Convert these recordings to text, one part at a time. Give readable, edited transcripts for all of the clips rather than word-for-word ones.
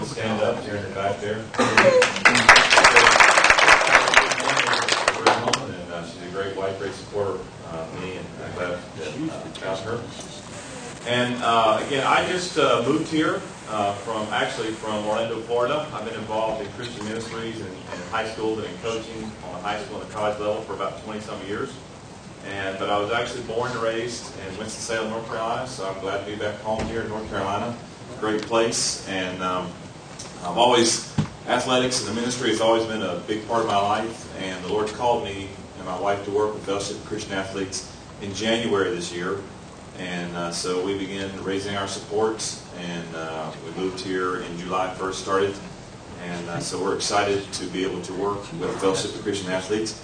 would stand up here in the back there. And she's a great supporter of me, and I'm glad that I found her. And again, I just moved here from Orlando, Florida. I've been involved in Christian ministries in high schools and in coaching on the high school and the college level for about 20-some years. But I was actually born and raised in Winston-Salem, North Carolina, so I'm glad to be back home here in North Carolina. Great place, and athletics and the ministry has always been a big part of my life, and the Lord's called me and my wife to work with Fellowship of Christian Athletes in January this year. And so we began raising our support, and we moved here in July 1st started. And so we're excited to be able to work with Fellowship of Christian Athletes.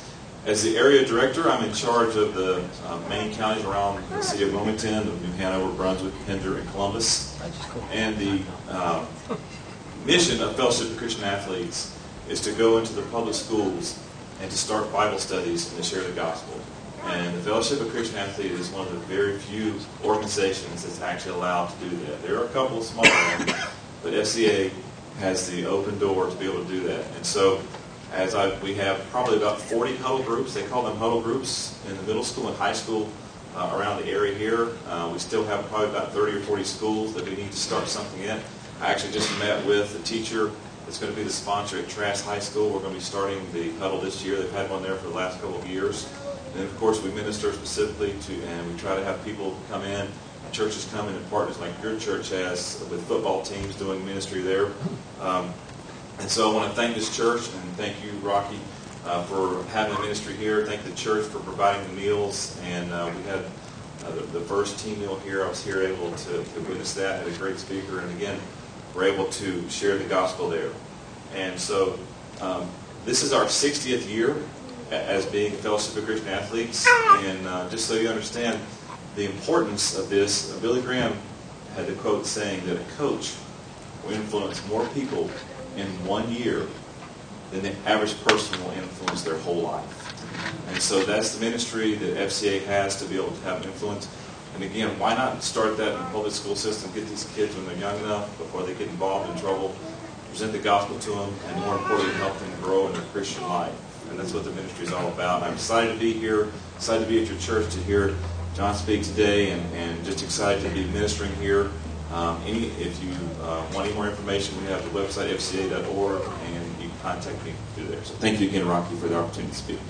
As the area director, I'm in charge of the main counties around the city of Wilmington, of New Hanover, Brunswick, Pender, and Columbus. And the mission of Fellowship of Christian Athletes is to go into the public schools and to start Bible studies and to share the gospel. And the Fellowship of Christian Athletes is one of the very few organizations that's actually allowed to do that. There are a couple of smaller ones, but FCA has the open door to be able to do that. And so we have probably about 40 huddle groups. They call them huddle groups in the middle school and high school around the area here. We still have probably about 30 or 40 schools that we need to start something in. I actually just met with a teacher that's going to be the sponsor at Trask High School. We're going to be starting the huddle this year. They've had one there for the last couple of years. And of course, we minister specifically and we try to have people come in, churches come in, and partners like your church has with football teams doing ministry there. And so I want to thank this church, and thank you, Rocky, for having the ministry here. Thank the church for providing the meals. And we had the first team meal here. I was here able to witness that. Had a great speaker. And again, we're able to share the gospel there. And so this is our 60th year as being a Fellowship of Christian Athletes. And just so you understand the importance of this, Billy Graham had the quote saying that a coach will influence more people in 1 year than the average person will influence their whole life. And so that's the ministry that FCA has to be able to have influence. And again, why not start that in the public school system, get these kids when they're young enough before they get involved in trouble, present the gospel to them, and more importantly, help them grow in their Christian life. And that's what the ministry is all about. And I'm excited to be here, excited to be at your church to hear John speak today, and just excited to be ministering here. If you want any more information, we have the website, fca.org, and you can contact me through there. So thank you again, Rocky, for the opportunity to speak.